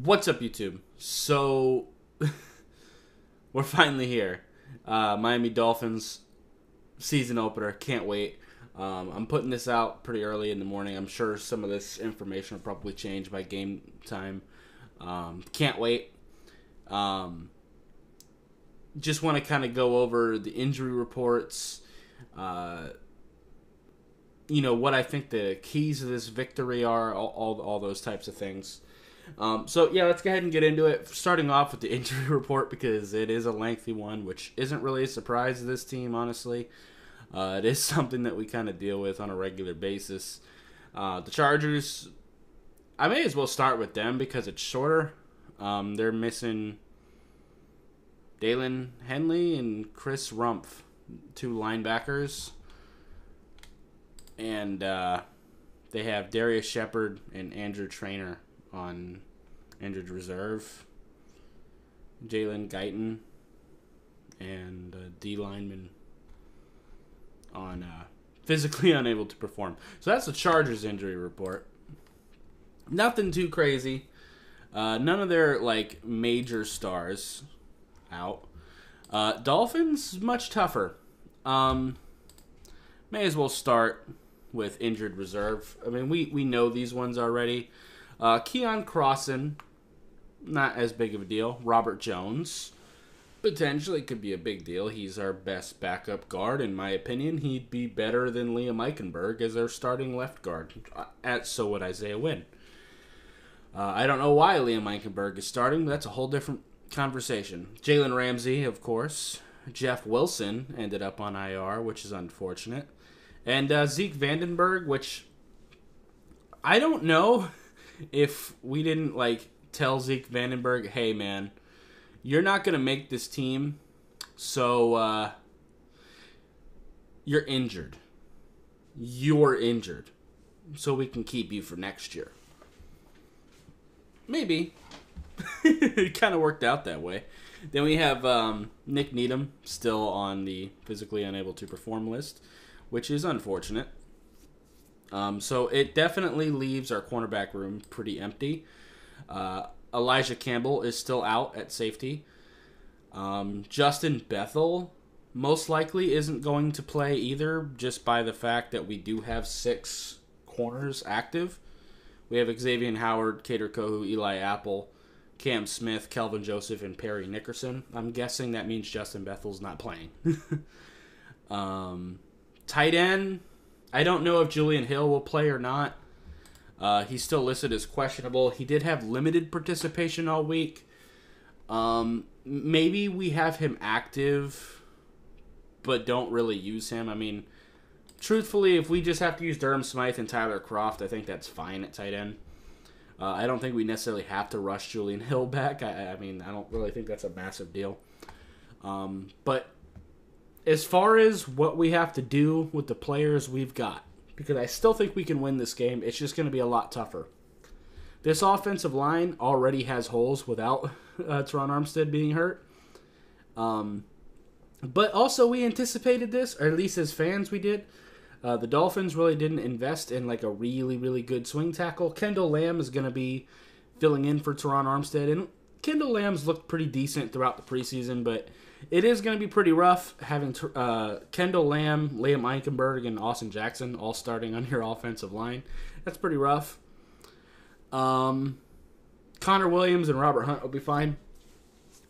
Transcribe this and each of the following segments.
What's up, YouTube? So, we're finally here. Miami Dolphins season opener. Can't wait. I'm putting this out pretty early in the morning. I'm sure some of this information will probably change by game time. Can't wait. Just want to kind of go over the injury reports. What I think the keys of this victory are. All those types of things. Let's go ahead and get into it. Starting off with the injury report because it is a lengthy one, which isn't really a surprise to this team, honestly. It is something that we kind of deal with on a regular basis. The Chargers, I may as well start with them because it's shorter. They're missing Dalen Henley and Chris Rumpf, two linebackers. And they have Darius Shepard and Andrew Trainer on injured reserve. Jalen Guyton and D lineman on physically unable to perform. So that's the Chargers injury report. Nothing too crazy. None of their major stars out. Dolphins much tougher. May as well start with injured reserve. I mean, we know these ones already. Keon Crossan, not as big of a deal. Robert Jones, potentially could be a big deal. He's our best backup guard, in my opinion. He'd be better than Liam Eichenberg as our starting left guard. So would Isaiah Wynn. I don't know why Liam Eichenberg is starting, but that's a whole different conversation. Jalen Ramsey, of course. Jeff Wilson ended up on IR, which is unfortunate. And Zeke Vandenberg, which I don't know if we didn't tell Zeke Vandenberg, hey man, you're not going to make this team, so you're injured. You're injured. So we can keep you for next year. Maybe. It kind of worked out that way. Then we have Nick Needham still on the physically unable to perform list, which is unfortunate. So it definitely leaves our cornerback room pretty empty. Elijah Campbell is still out at safety. Justin Bethel most likely isn't going to play either, just by the fact that we do have 6 corners active. We have Xavier Howard, Kader Kohu, Eli Apple, Cam Smith, Kelvin Joseph, and Perry Nickerson. I'm guessing that means Justin Bethel's not playing. Tight end, I don't know if Julian Hill will play or not. He's still listed as questionable. He did have limited participation all week. Maybe we have him active, but don't really use him. I mean, truthfully, if we just have to use Durham Smythe and Tyler Croft, I think that's fine at tight end. I don't think we necessarily have to rush Julian Hill back. I don't really think that's a massive deal. But as far as what we have to do with the players we've got, because I still think we can win this game, it's just going to be a lot tougher. This offensive line already has holes without Teron Armstead being hurt. But also we anticipated this, or at least as fans we did. The Dolphins really didn't invest in a really, really good swing tackle. Kendall Lamb is going to be filling in for Teron Armstead, and Kendall Lamb's looked pretty decent throughout the preseason, but it is going to be pretty rough having Kendall Lamb, Liam Eichenberg, and Austin Jackson all starting on your offensive line. That's pretty rough. Connor Williams and Robert Hunt will be fine.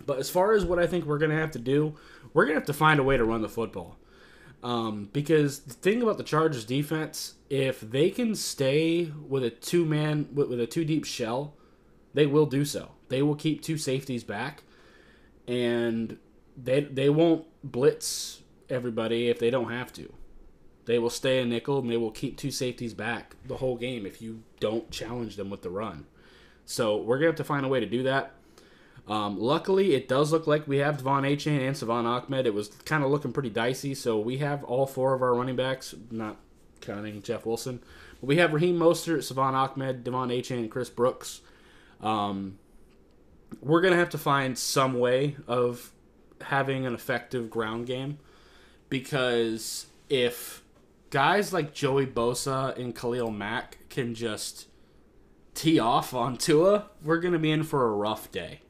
But as far as what I think we're going to have to do, we're going to have to find a way to run the football. Because the thing about the Chargers defense, if they can stay with a 2-man, with a 2-deep shell, they will do so. They will keep 2 safeties back, and they won't blitz everybody if they don't have to. They will stay a nickel, and they will keep 2 safeties back the whole game if you don't challenge them with the run. So we're going to have to find a way to do that. Luckily, it does look like we have Devon Achane and Savon Ahmed. It was kind of looking pretty dicey, so we have all 4 of our running backs, not counting Jeff Wilson. But we have Raheem Mostert, Savon Ahmed, Devon Achane, and Chris Brooks. We're going to have to find some way of having an effective ground game, because if guys like Joey Bosa and Khalil Mack can just tee off on Tua, we're going to be in for a rough day.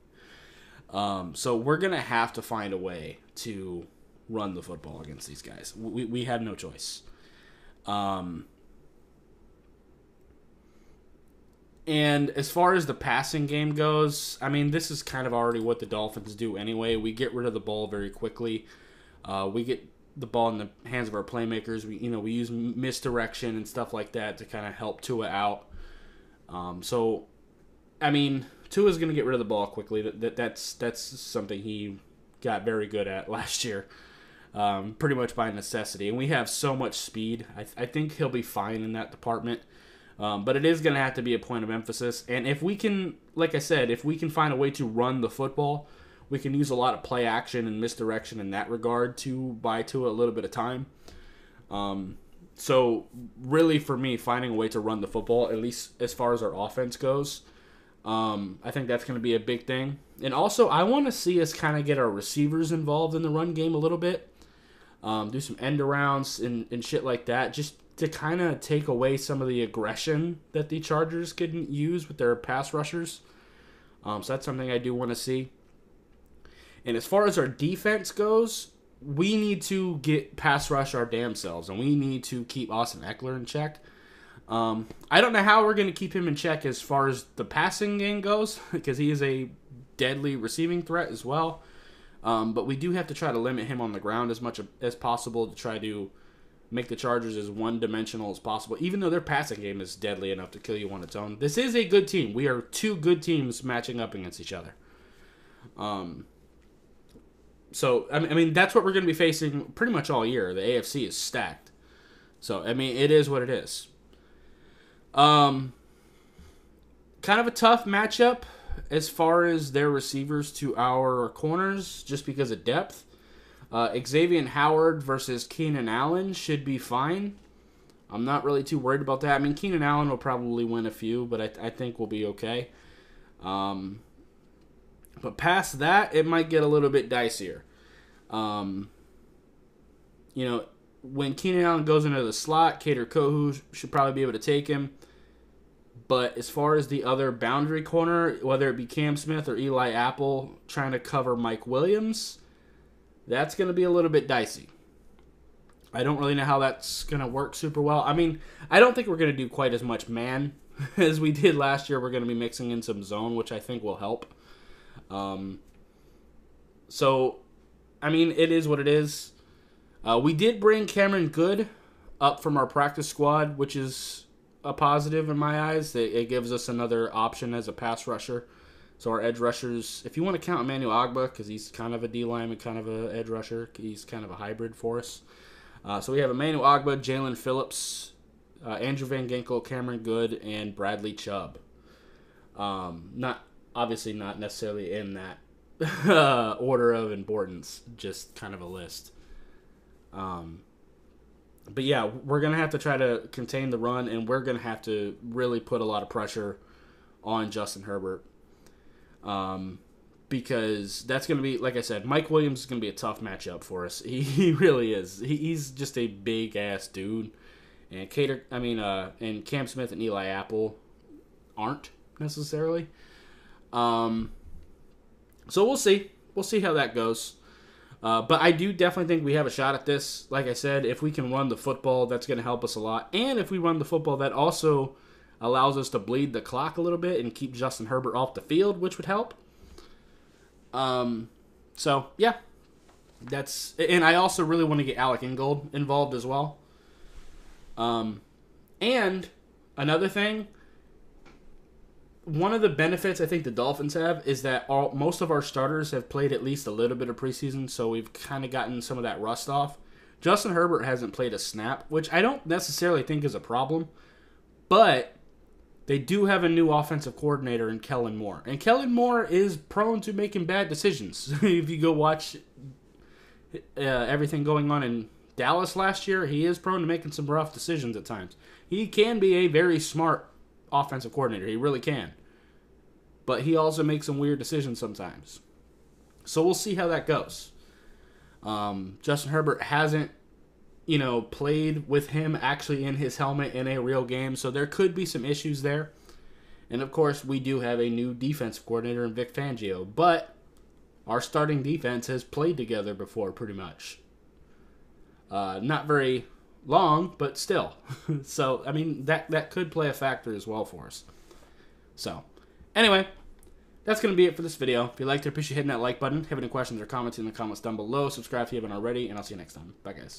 So we're going to have to find a way to run the football against these guys. We have no choice. And as far as the passing game goes, I mean, this is kind of already what the Dolphins do anyway. We get rid of the ball very quickly. We get the ball in the hands of our playmakers. We use misdirection and stuff like that to kind of help Tua out. So, I mean, Tua's going to get rid of the ball quickly. That's something he got very good at last year, pretty much by necessity. And we have so much speed. I think he'll be fine in that department. But it is going to have to be a point of emphasis. And if we can, like I said, if we can find a way to run the football, we can use a lot of play action and misdirection in that regard to buy Tua a little bit of time. So really for me, finding a way to run the football, at least as far as our offense goes, I think that's going to be a big thing. And also, I want to see us kind of get our receivers involved in the run game a little bit. Do some end arounds and shit like that, just to kind of take away some of the aggression that the Chargers could use with their pass rushers. So that's something I do want to see. And as far as our defense goes, we need to get pass rush our damn selves, and we need to keep Austin Eckler in check. I don't know how we're going to keep him in check as far as the passing game goes, because he is a deadly receiving threat as well. But we do have to try to limit him on the ground as much as possible to try to make the Chargers as one-dimensional as possible, even though their passing game is deadly enough to kill you on its own. This is a good team. We are two good teams matching up against each other. So, I mean, that's what we're going to be facing pretty much all year. The AFC is stacked. So, I mean, it is what it is. Kind of a tough matchup as far as their receivers to our corners, just because of depth. Xavier Howard versus Keenan Allen should be fine. I'm not really too worried about that. I mean, Keenan Allen will probably win a few, but I think we'll be okay. But past that, it might get a little bit dicier. When Keenan Allen goes into the slot, Kader Kohou should probably be able to take him. But as far as the other boundary corner, whether it be Cam Smith or Eli Apple trying to cover Mike Williams, that's going to be a little bit dicey. I don't really know how that's going to work super well. I mean, I don't think we're going to do quite as much man as we did last year. We're going to be mixing in some zone, which I think will help. So, I mean, it is what it is. We did bring Cameron Good up from our practice squad, which is a positive in my eyes. It gives us another option as a pass rusher. So our edge rushers, if you want to count Emmanuel Ogbah, because he's kind of a D-line and kind of an edge rusher, he's kind of a hybrid for us. So we have Emmanuel Ogbah, Jalen Phillips, Andrew Van Ginkel, Cameron Good, and Bradley Chubb. Not necessarily in that order of importance, just kind of a list. But yeah, we're going to have to try to contain the run, and we're going to have to really put a lot of pressure on Justin Herbert. Because that's going to be, like I said, Mike Williams is going to be a tough matchup for us. He really is. He's just a big-ass dude. And and Cam Smith and Eli Apple aren't necessarily. So we'll see. We'll see how that goes. But I do definitely think we have a shot at this. Like I said, if we can run the football, that's going to help us a lot. And if we run the football, that also allows us to bleed the clock a little bit and keep Justin Herbert off the field, which would help. So, yeah. And I also really want to get Alec Ingold involved as well. And another thing, one of the benefits I think the Dolphins have is that most of our starters have played at least a little bit of preseason, so we've kind of gotten some of that rust off. Justin Herbert hasn't played a snap, which I don't necessarily think is a problem, but they do have a new offensive coordinator in Kellen Moore, and Kellen Moore is prone to making bad decisions. If you go watch everything going on in Dallas last year, he is prone to making some rough decisions at times. He can be a very smart offensive coordinator. He really can. But he also makes some weird decisions sometimes. So we'll see how that goes. Justin Herbert hasn't, played with him actually in his helmet in a real game. So there could be some issues there. And, of course, we do have a new defensive coordinator in Vic Fangio. But our starting defense has played together before, pretty much. Not very long, but still. So, I mean, that could play a factor as well for us. So, anyway, that's going to be it for this video. If you liked it, appreciate hitting that like button. Have any questions or comments in the comments down below. Subscribe if you haven't already, and I'll see you next time. Bye, guys.